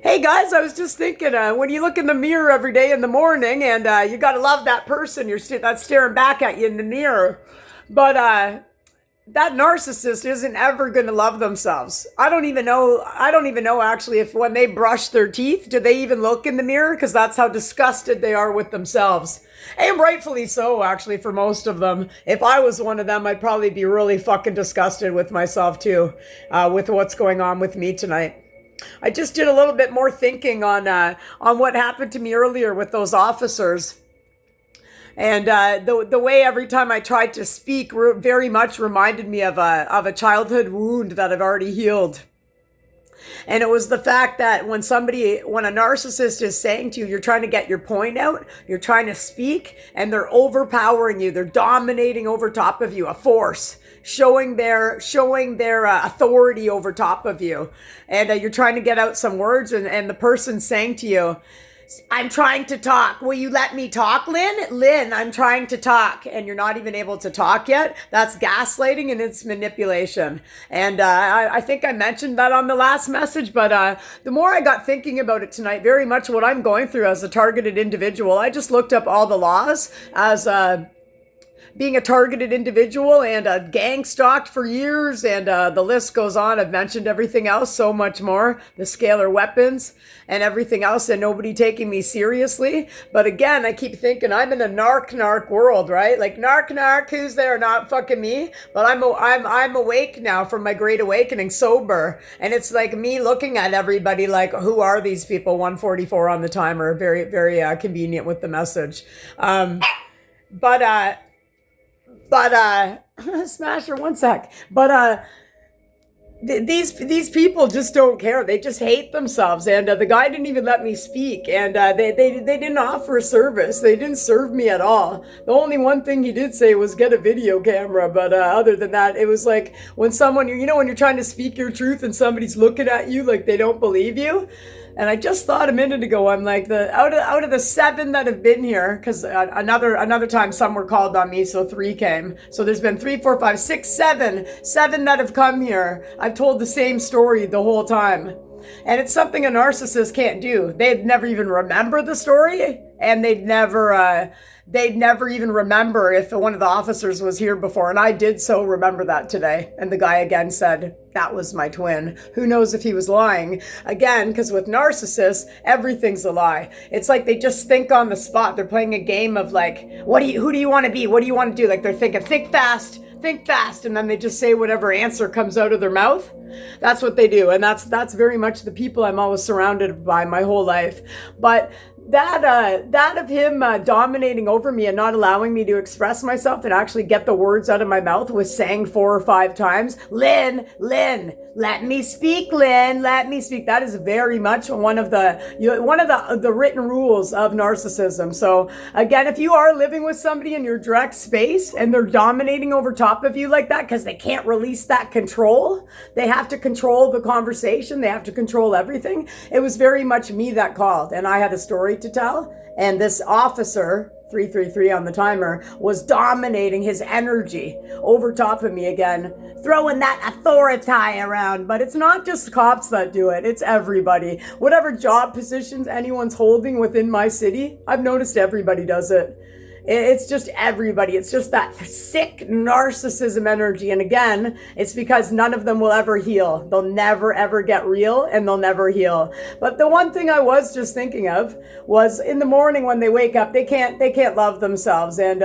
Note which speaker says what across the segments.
Speaker 1: Hey guys, I was just thinking, when you look in the mirror every day in the morning, and you gotta love that person that's staring back at you in the mirror, but that narcissist isn't ever gonna love themselves. I don't even know. I don't even know actually if when they brush their teeth, do they even look in the mirror? Because that's how disgusted they are with themselves. And rightfully so, actually, for most of them. If I was one of them, I'd probably be really fucking disgusted with myself too, with what's going on with me tonight. I just did a little bit more thinking on what happened to me earlier with those officers, and the way every time I tried to speak very much reminded me of a childhood wound that I've already healed. And it was the fact that when a narcissist is saying to you, you're trying to get your point out, you're trying to speak, and they're overpowering you, they're dominating over top of you, a force, showing their authority over top of you. And you're trying to get out some words, and the person's saying to you, I'm trying to talk. Will you let me talk, Lynn? Lynn, I'm trying to talk. And you're not even able to talk yet. That's gaslighting and it's manipulation. And I think I mentioned that on the last message, but the more I got thinking about it tonight, very much what I'm going through as a targeted individual, I just looked up all the laws as being a targeted individual and gang stalked for years, and the list goes on. I've mentioned everything else, so much more, the scalar weapons and everything else, and nobody taking me seriously. But again, I keep thinking I'm in a narc world, right? Like narc, who's there? Not fucking me. But I'm awake now from my great awakening, sober, and it's like me looking at everybody like, who are these people? 144 on the timer, very very convenient with the message. But Smasher, one sec. But these people just don't care. They just hate themselves. And the guy didn't even let me speak. And they didn't offer a service. They didn't serve me at all. The only one thing he did say was get a video camera. But other than that, it was like when someone, when you're trying to speak your truth and somebody's looking at you like they don't believe you. And I just thought a minute ago, I'm like, out of the 7 that have been here, because another time some were called on me, so 3 came. So there's been 3, 4, 5, 6, 7 that have come here. I've told the same story the whole time. And it's something a narcissist can't do. They'd never even remember the story, and they'd never even remember if one of the officers was here before. And I did so remember that today. And the guy again said, that was my twin. Who knows if he was lying? Again, because with narcissists, everything's a lie. It's like they just think on the spot. They're playing a game of like, who do you want to be? What do you want to do? Like they're thinking, think fast. And then they just say whatever answer comes out of their mouth. That's what they do. And that's very much the people I'm always surrounded by my whole life. But that of him dominating over me and not allowing me to express myself and actually get the words out of my mouth was saying 4 or 5 times, Lynn, let me speak, Lynn, let me speak. That is very much one of the written rules of narcissism. So again, if you are living with somebody in your direct space and they're dominating over top of you like that because they can't release that control, they have to control the conversation, they have to control everything. It was very much me that called, and I had a story to tell, and this officer 333 on the timer was dominating his energy over top of me again, throwing that authority around. But it's not just cops that do it, it's everybody. Whatever job positions anyone's holding within my city, I've noticed everybody does it. It's just everybody. It's just that sick narcissism energy. And again, it's because none of them will ever heal. They'll never, ever get real, and they'll never heal. But the one thing I was just thinking of was in the morning when they wake up, they can't love themselves. And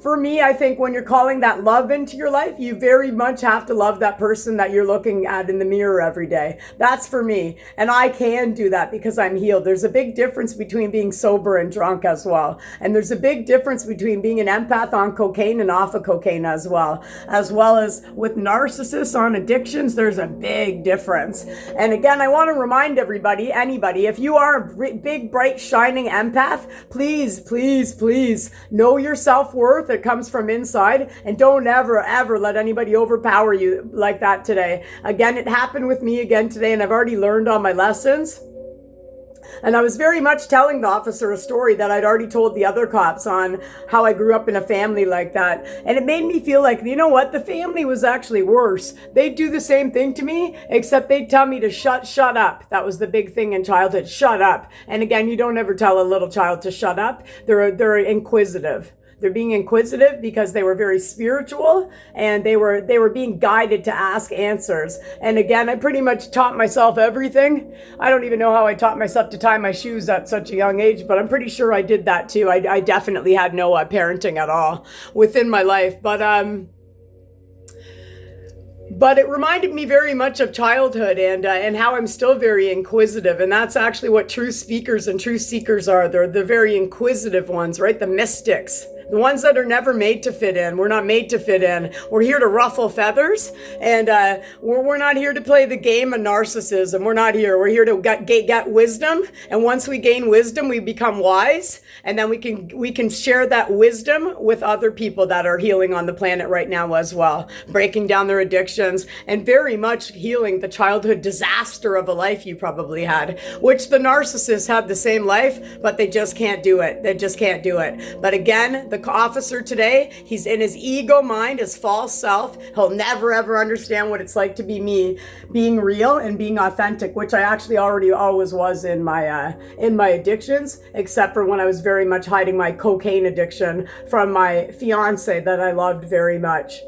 Speaker 1: for me, I think when you're calling that love into your life, you very much have to love that person that you're looking at in the mirror every day. That's for me. And I can do that because I'm healed. There's a big difference between being sober and drunk as well. And there's a big difference between being an empath on cocaine and off of cocaine as well as with narcissists on addictions. There's a big difference. And again, I want to remind anybody, if you are a big, bright, shining empath, please know your self-worth. It comes from inside, and don't ever let anybody overpower you like that today. Again, it happened with me again today, and I've already learned all my lessons. And I was very much telling the officer a story that I'd already told the other cops on how I grew up in a family like that. And it made me feel like, you know what? The family was actually worse. They'd do the same thing to me, except they'd tell me to shut up. That was the big thing in childhood, shut up. And again, you don't ever tell a little child to shut up. They're inquisitive. They're being inquisitive because they were very spiritual and they were being guided to ask answers. And again, I pretty much taught myself everything. I don't even know how I taught myself to tie my shoes at such a young age, but I'm pretty sure I did that too. I definitely had no parenting at all within my life. But it reminded me very much of childhood and how I'm still very inquisitive. And that's actually what true speakers and true seekers are. They're the very inquisitive ones, right? The mystics. The ones that are never made to fit in. We're not made to fit in. We're here to ruffle feathers. And we're not here to play the game of narcissism. We're not here. We're here to get wisdom. And once we gain wisdom, we become wise. And then we can share that wisdom with other people that are healing on the planet right now as well. Breaking down their addictions and very much healing the childhood disaster of a life you probably had. Which the narcissists had the same life, but they just can't do it. They just can't do it. But again, the officer today, he's in his ego mind, his false self. He'll never ever understand what it's like to be me, being real and being authentic, which I actually already always was in my addictions, except for when I was very much hiding my cocaine addiction from my fiance that I loved very much.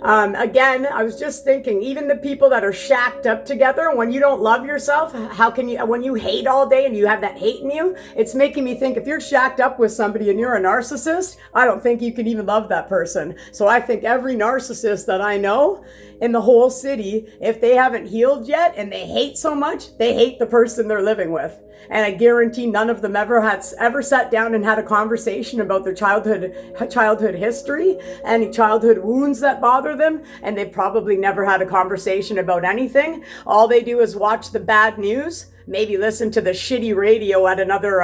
Speaker 1: Again, I was just thinking, even the people that are shacked up together, when you don't love yourself, how can you, when you hate all day and you have that hate in you, it's making me think if you're shacked up with somebody and you're a narcissist, I don't think you can even love that person. So I think every narcissist that I know in the whole city, if they haven't healed yet and they hate so much, they hate the person they're living with. And I guarantee none of them ever sat down and had a conversation about their childhood history, any childhood wounds that bother them, and they've probably never had a conversation about anything. All they do is watch the bad news, maybe listen to the shitty radio at another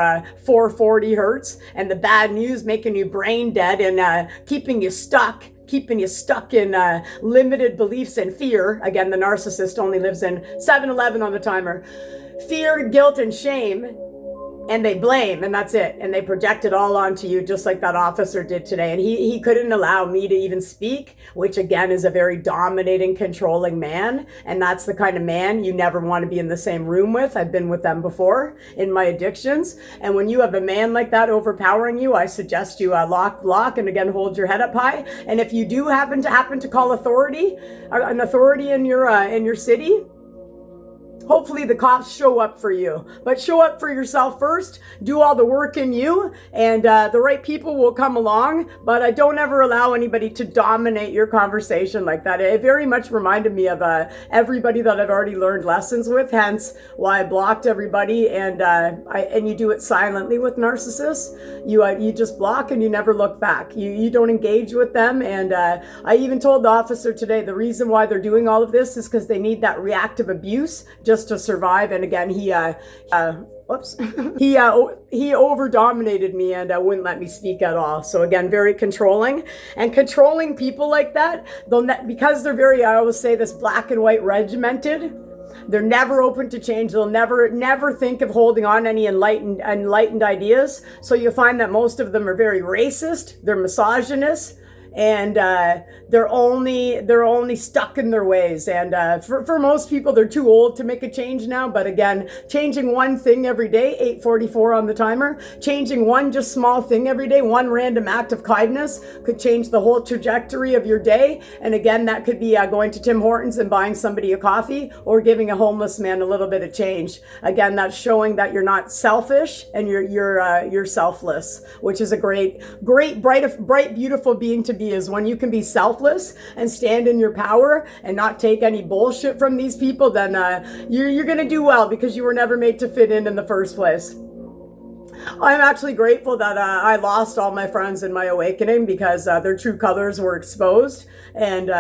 Speaker 1: 440 hertz, and the bad news making you brain dead and keeping you stuck in limited beliefs and fear. Again, the narcissist only lives in 7-Eleven on the timer. Fear, guilt, and shame, and they blame, and that's it. And they project it all onto you, just like that officer did today. And he couldn't allow me to even speak, which again is a very dominating, controlling man. And that's the kind of man you never want to be in the same room with. I've been with them before in my addictions. And when you have a man like that overpowering you, I suggest you lock, and again, hold your head up high. And if you do happen to call an authority in your city, hopefully the cops show up for you, but show up for yourself first. Do all the work in you, and the right people will come along. But I don't ever allow anybody to dominate your conversation like that. It very much reminded me of everybody that I've already learned lessons with. Hence why I blocked everybody. And you do it silently with narcissists. You just block and you never look back. You don't engage with them. And I even told the officer today the reason why they're doing all of this is because they need that reactive abuse just to survive. And again, he over dominated me and wouldn't let me speak at all. So again, very controlling, and controlling people like that, because they're very, I always say this, black and white regimented. They're never open to change. They'll never think of holding on any enlightened ideas. So you'll find that most of them are very racist. They're misogynist. And they're only stuck in their ways. And for most people, they're too old to make a change now. But again, changing one thing every day, 8:44 on the timer, changing one just small thing every day, one random act of kindness could change the whole trajectory of your day. And again, that could be going to Tim Hortons and buying somebody a coffee, or giving a homeless man a little bit of change. Again, that's showing that you're not selfish and you're selfless, which is a great, bright, beautiful being to be, is when you can be selfless and stand in your power and not take any bullshit from these people. Then you're going to do well, because you were never made to fit in the first place. I'm actually grateful that I lost all my friends in my awakening, because their true colors were exposed, and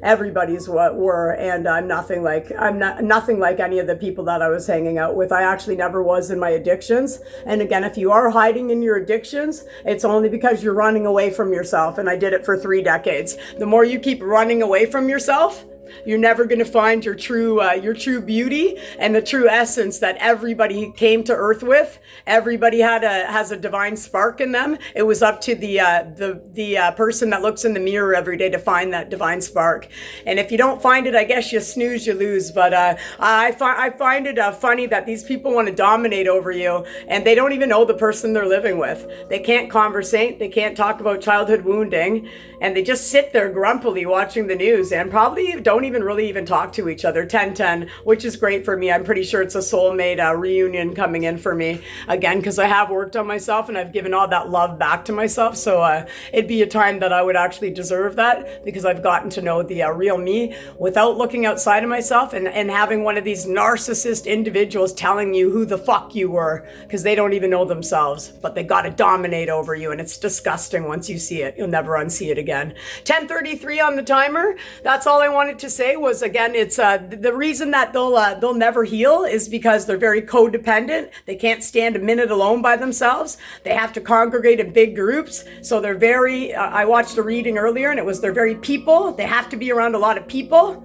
Speaker 1: everybody's were, and I'm nothing like any of the people that I was hanging out with. I actually never was in my addictions. And again, if you are hiding in your addictions, it's only because you're running away from yourself. And I did it for 3 decades. The more you keep running away from yourself, You're never going to find your true beauty and the true essence that everybody came to earth with. Everybody has a divine spark in them. It was up to the person that looks in the mirror every day to find that divine spark. And if you don't find it, I guess you snooze, you lose. But I find it funny that these people want to dominate over you, and they don't even know the person they're living with. They can't conversate. They can't talk about childhood wounding, and they just sit there grumpily watching the news and probably don't even talk to each other. 10-10, which is great for me. I'm pretty sure it's a soulmate reunion coming in for me again, because I have worked on myself and I've given all that love back to myself. So it'd be a time that I would actually deserve that, because I've gotten to know the real me without looking outside of myself and having one of these narcissist individuals telling you who the fuck you were, because they don't even know themselves, but they got to dominate over you, and it's disgusting. Once you see it, you'll never unsee it again. 10:33 on the timer. That's all I wanted to say. Was, again, it's the reason that they'll never heal is because they're very codependent. They can't stand a minute alone by themselves. They have to congregate in big groups. So they're very, I watched a reading earlier, and it was they're very people. They have to be around a lot of people,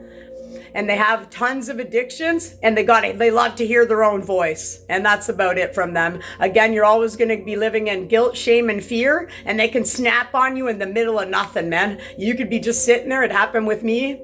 Speaker 1: and they have tons of addictions, and they love to hear their own voice. And that's about it from them. Again, you're always going to be living in guilt, shame, and fear, and they can snap on you in the middle of nothing, man. You could be just sitting there. It happened with me.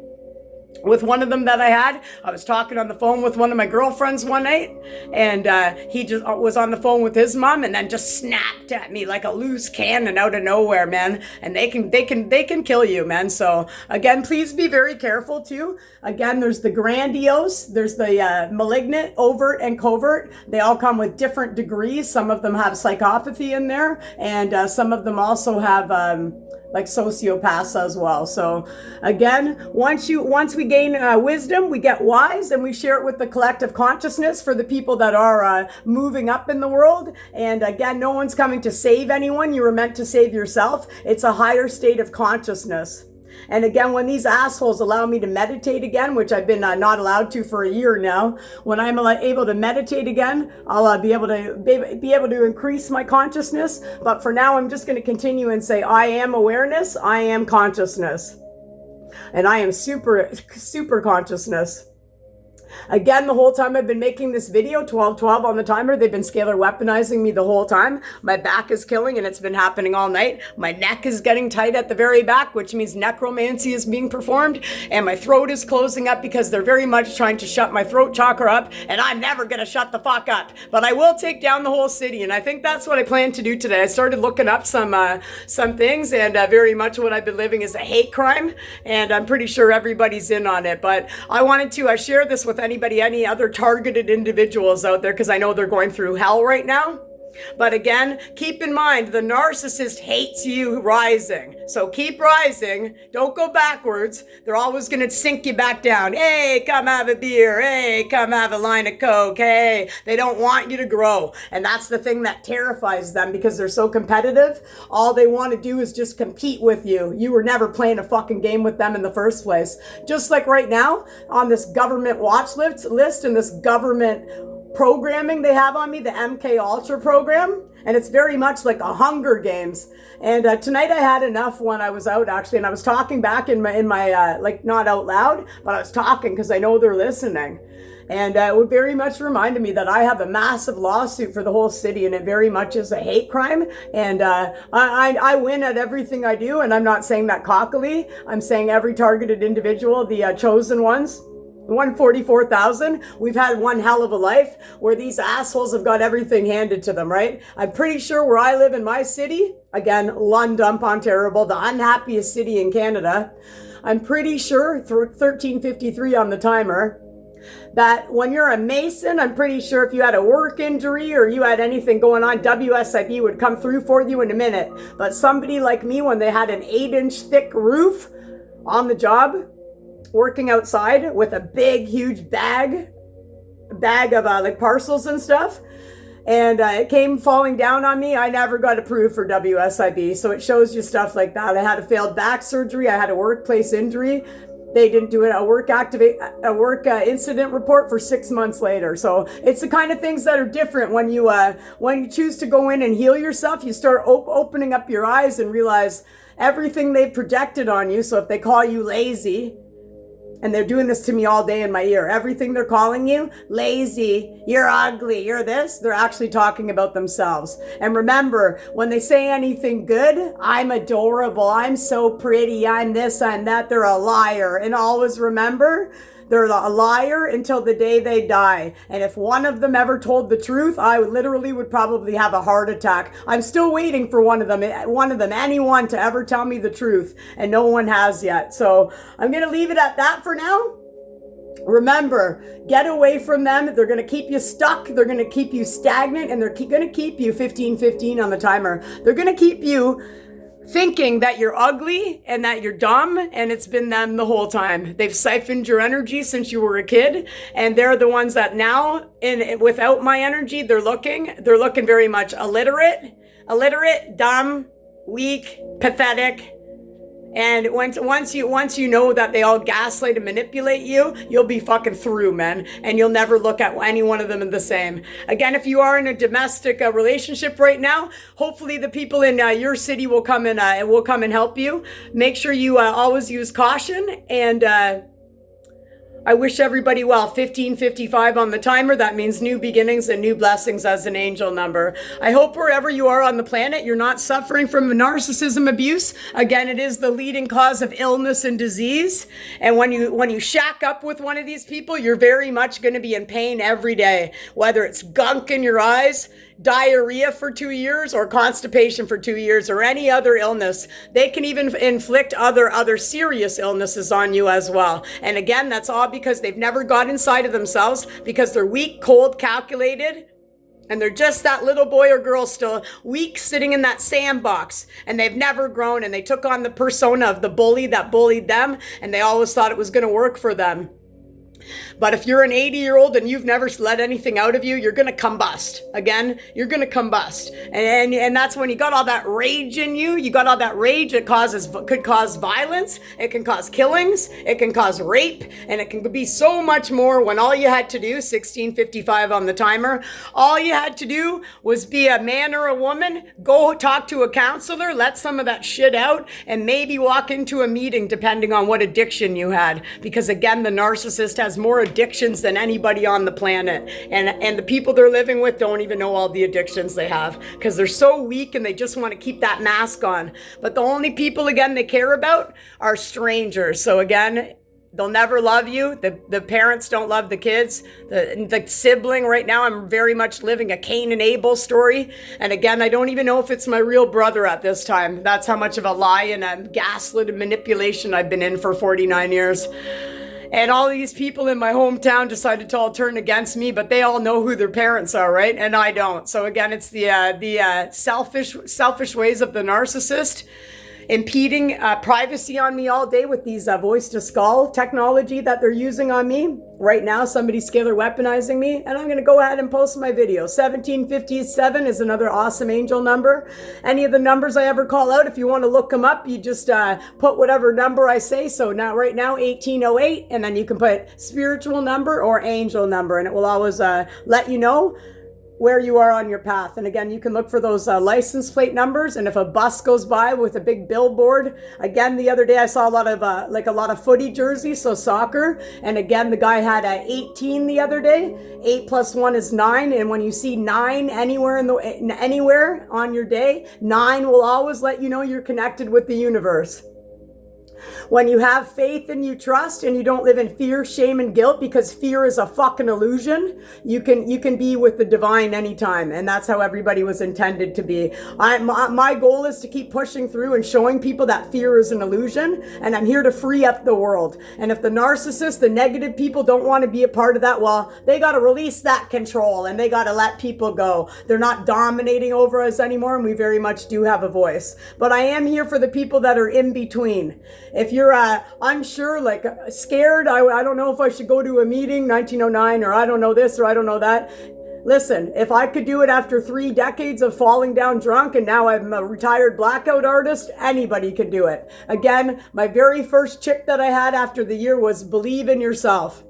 Speaker 1: With one of them that I was talking on the phone with one of my girlfriends one night, and he just was on the phone with his mom, and then just snapped at me like a loose cannon out of nowhere, man. And they can kill you, man. So again, please be very careful too. Again, there's the grandiose, there's the malignant, overt, and covert. They all come with different degrees. Some of them have psychopathy in there, and some of them also have like sociopaths as well. So again, once we gain wisdom, we get wise, and we share it with the collective consciousness for the people that are moving up in the world. And again, no one's coming to save anyone. You were meant to save yourself. It's a higher state of consciousness. And again, when these assholes allow me to meditate again, which I've been not allowed to for a year now, when I'm able to meditate again, I'll be able to increase my consciousness. But for now, I'm just going to continue and say, I am awareness, I am consciousness, and I am super consciousness. Again, the whole time I've been making this video, 12:12 on the timer, they've been scalar weaponizing me the whole time. My back is killing, and it's been happening all night. My neck is getting tight at the very back, which means necromancy is being performed, and my throat is closing up because they're very much trying to shut my throat chakra up, and I'm never going to shut the fuck up. But I will take down the whole city, and I think that's what I plan to do today. I started looking up some things, and very much what I've been living is a hate crime, and I'm pretty sure everybody's in on it. But I wanted to share this with any other targeted individuals out there, because I know they're going through hell right now. But again, keep in mind, the narcissist hates you rising. So keep rising. Don't go backwards. They're always going to sink you back down. Hey, come have a beer. Hey, come have a line of Coke. Hey, they don't want you to grow. And that's the thing that terrifies them, because they're so competitive. All they want to do is just compete with you. You were never playing a fucking game with them in the first place. Just like right now on this government watch list and this government programming they have on me, the MK Ultra program, and it's very much like a Hunger Games. And tonight I had enough when I was out, actually, and I was talking back in my like, not out loud, but I was talking because I know they're listening. And it very much reminded me that I have a massive lawsuit for the whole city, and it very much is a hate crime. And I win at everything I do, and I'm not saying that cockily. I'm saying every targeted individual, the chosen ones, 144,000. We've had one hell of a life where these assholes have got everything handed to them, right? I'm pretty sure where I live in my city, again, London, Ontario, the unhappiest city in Canada, I'm pretty sure, 13:53 on the timer, that when you're a Mason, I'm pretty sure if you had a work injury or you had anything going on, WSIB would come through for you in a minute. But somebody like me, when they had an 8-inch thick roof on the job, working outside with a big, huge bag of like parcels and stuff, and it came falling down on me, I never got approved for WSIB. So it shows you stuff like that. I had a failed back surgery. I had a workplace injury. They didn't do a work incident report for 6 months later. So it's the kind of things that are different when you choose to go in and heal yourself. You start opening up your eyes and realize everything they've projected on you. So if they call you lazy, And they're doing this to me all day in my ear. Everything they're calling you, lazy, you're ugly, you're this, they're actually talking about themselves. And remember, when they say anything good, I'm adorable, I'm so pretty, I'm this, I'm that, they're a liar. And always remember, they're a liar until the day they die. And if one of them ever told the truth, I literally would probably have a heart attack. I'm still waiting for one of them, anyone to ever tell me the truth. And no one has yet. So I'm going to leave it at that for now. Remember, get away from them. They're going to keep you stuck. They're going to keep you stagnant. And they're going to keep you 15-15 on the timer. They're going to keep you thinking that you're ugly and that you're dumb, and it's been them the whole time. They've siphoned your energy since you were a kid, and they're the ones that now, without my energy, they're looking very much illiterate, dumb, weak, pathetic. And once you know that they all gaslight and manipulate you, you'll be fucking through, man. And you'll never look at any one of them the same. Again, if you are in a domestic relationship right now, hopefully the people in your city will come and help you. Make sure you always use caution, and I wish everybody well. 1555 on the timer. That means new beginnings and new blessings as an angel number. I hope wherever you are on the planet, you're not suffering from narcissism abuse. Again, it is the leading cause of illness and disease. And when you shack up with one of these people, you're very much going to be in pain every day, whether it's gunk in your eyes, diarrhea for 2 years, or constipation for 2 years, or any other illness. They can even inflict other serious illnesses on you as well. And again, that's all because they've never got inside of themselves, because they're weak, cold, calculated, and they're just that little boy or girl still weak, sitting in that sandbox, and they've never grown, and they took on the persona of the bully that bullied them, and they always thought it was going to work for them. But if you're an 80-year-old and you've never let anything out of you, you're going to combust. Again, you're going to combust. And that's when you got all that rage in you. You got all that rage. It could cause violence. It can cause killings. It can cause rape. And it can be so much more when all you had to do, 1655 on the timer, all you had to do was be a man or a woman, go talk to a counselor, let some of that shit out, and maybe walk into a meeting depending on what addiction you had. Because again, the narcissist has more addictions than anybody on the planet, and the people they're living with don't even know all the addictions they have, because they're so weak and they just want to keep that mask on. But the only people, again, they care about are strangers. So again, they'll never love you. The parents don't love the kids. The sibling right now, I'm very much living a Cain and Abel story. And again, I don't even know if it's my real brother at this time. That's how much of a lie and a gaslit and manipulation I've been in for 49 years. And all these people in my hometown decided to all turn against me, but they all know who their parents are, right? And I don't. So again, it's the selfish ways of the narcissist, impeding privacy on me all day with these voice to skull technology that they're using on me. Right now, somebody's scalar weaponizing me, and I'm going to go ahead and post my video. 1757 is another awesome angel number. Any of the numbers I ever call out, if you want to look them up, you just put whatever number I say. So now, right now, 1808, and then you can put spiritual number or angel number, and it will always let you know where you are on your path. And again, you can look for those license plate numbers. And if a bus goes by with a big billboard, again, the other day I saw a lot of footy jerseys, so soccer. And again, the guy had 18 the other day. 8 plus 1 is 9. And when you see 9 anywhere anywhere on your day, 9 will always let you know you're connected with the universe. When you have faith and you trust and you don't live in fear, shame, and guilt, because fear is a fucking illusion, you can be with the divine anytime. And that's how everybody was intended to be. My goal is to keep pushing through and showing people that fear is an illusion. And I'm here to free up the world. And if the narcissists, the negative people don't want to be a part of that, well, they got to release that control and they got to let people go. They're not dominating over us anymore. And we very much do have a voice. But I am here for the people that are in between. If you're unsure, like scared, I don't know if I should go to a meeting, 1909, or I don't know this or I don't know that. Listen, if I could do it after 3 decades of falling down drunk and now I'm a retired blackout artist, anybody can do it. Again, my very first chick that I had after the year was believe in yourself.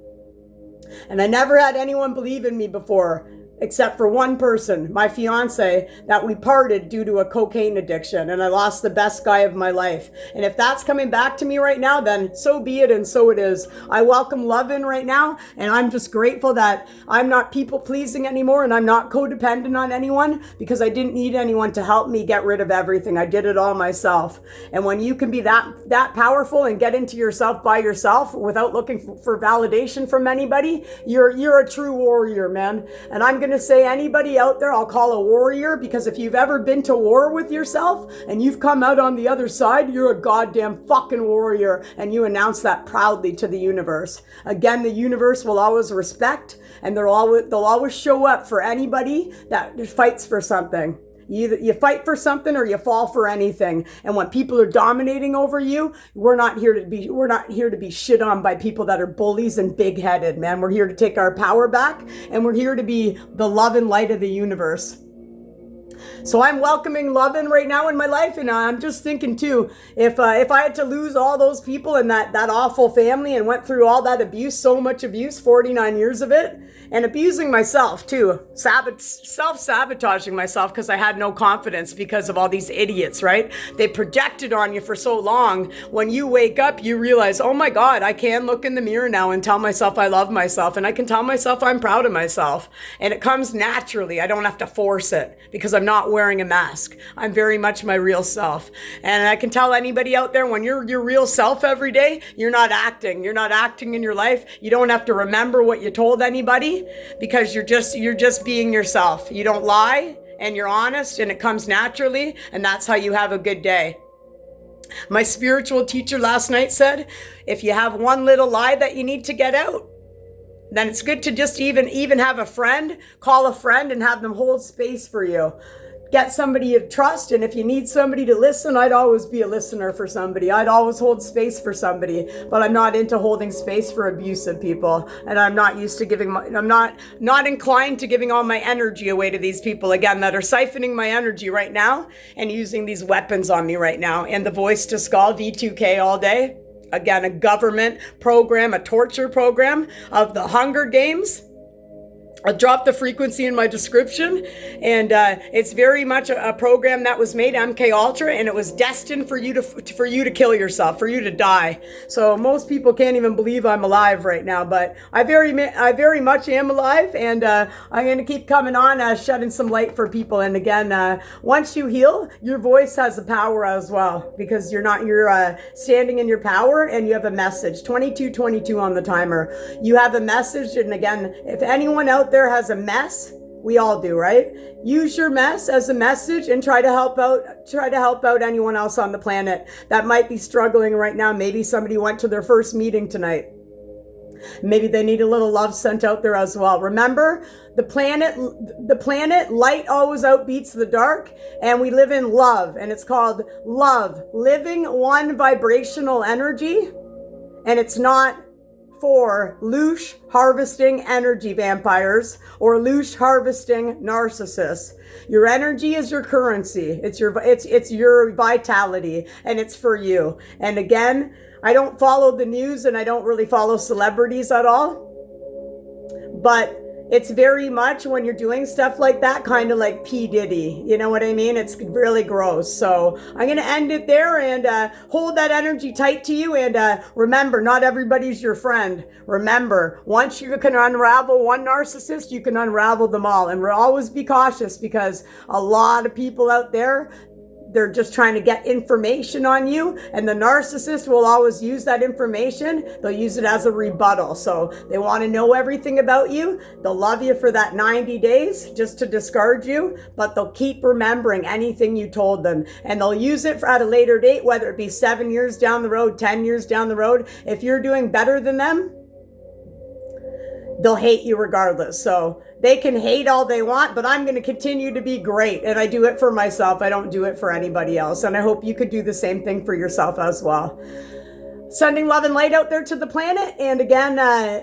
Speaker 1: And I never had anyone believe in me before. except for one person, my fiance, that we parted due to a cocaine addiction, and I lost the best guy of my life. And if that's coming back to me right now, then so be it, and so it is. I welcome love in right now, and I'm just grateful that I'm not people pleasing anymore, and I'm not codependent on anyone, because I didn't need anyone to help me get rid of everything. I did it all myself. And when you can be that powerful and get into yourself by yourself without looking for validation from anybody, you're a true warrior, man. And I'm going to say anybody out there I'll call a warrior, because if you've ever been to war with yourself and you've come out on the other side, you're a goddamn fucking warrior, and you announce that proudly to the universe. Again, the universe will always respect, and they'll always show up for anybody that fights for something. You fight for something or you fall for anything. And when people are dominating over you, we're not here to be shit on by people that are bullies and big-headed, man. We're here to take our power back, and we're here to be the love and light of the universe. So I'm welcoming love in right now in my life, and I'm just thinking too, if I had to lose all those people in that awful family and went through all that abuse, so much abuse, 49 years of it, and abusing myself too, self-sabotaging myself because I had no confidence because of all these idiots, right? They projected on you for so long. When you wake up, you realize, oh my God, I can look in the mirror now and tell myself I love myself, and I can tell myself I'm proud of myself, and it comes naturally. I don't have to force it because I'm not wearing a mask. I'm very much my real self. And I can tell anybody out there, when you're your real self every day, you're not acting. You're not acting in your life. You don't have to remember what you told anybody, because you're just being yourself. You don't lie, and you're honest, and it comes naturally, and that's how you have a good day. My spiritual teacher last night said, if you have one little lie that you need to get out, then it's good to just even have a friend, call a friend and have them hold space for you. Get somebody you trust, and if you need somebody to listen, I'd always be a listener for somebody. I'd always hold space for somebody, but I'm not into holding space for abusive people, and I'm not used to I'm not inclined to giving all my energy away to these people, again, that are siphoning my energy right now and using these weapons on me right now. And the Voice to Skull, V2K all day. Again, a government program, a torture program of the Hunger Games. I'll drop the frequency in my description, and it's very much a program that was made, MK Ultra, and it was destined for you to kill yourself, for you to die. So most people can't even believe I'm alive right now, but I very much am alive, and I'm going to keep coming on, shedding some light for people. And again, once you heal, your voice has the power as well, because you're standing in your power, and you have a message. 2222 on the timer. You have a message, and again, if anyone out there has a mess, we all do, right? Use your mess as a message and try to help out anyone else on the planet that might be struggling right now. Maybe somebody went to their first meeting tonight. Maybe they need a little love sent out there as well. Remember, the planet light always outbeats the dark, and we live in love, and it's called love, living one vibrational energy, and it's not for loosh harvesting energy vampires or loosh harvesting narcissists. Your energy is your currency. It's your vitality, and it's for you. And again, I don't follow the news, and I don't really follow celebrities at all, but it's very much, when you're doing stuff like that, kind of like P. Diddy. You know what I mean? It's really gross. So I'm going to end it there, and hold that energy tight to you. And remember, not everybody's your friend. Remember, once you can unravel one narcissist, you can unravel them all. And we'll always be cautious, because a lot of people out there, they're just trying to get information on you, and the narcissist will always use that information. They'll use it as a rebuttal. So they want to know everything about you. They'll love you for that 90 days just to discard you, but they'll keep remembering anything you told them, and they'll use it at a later date, whether it be 7 years down the road, 10 years down the road. If you're doing better than them, they'll hate you regardless. So they can hate all they want, but I'm going to continue to be great. And I do it for myself. I don't do it for anybody else. And I hope you could do the same thing for yourself as well. Sending love and light out there to the planet. And again,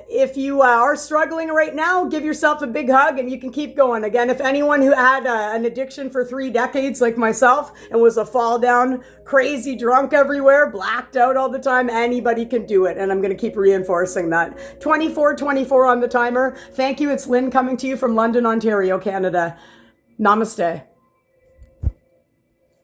Speaker 1: if you are struggling right now, give yourself a big hug and you can keep going. Again, if anyone who had an addiction for 3 decades like myself and was a fall down, crazy drunk everywhere, blacked out all the time, anybody can do it. And I'm going to keep reinforcing that. 24/24 on the timer. Thank you. It's Lynn coming to you from London, Ontario, Canada. Namaste.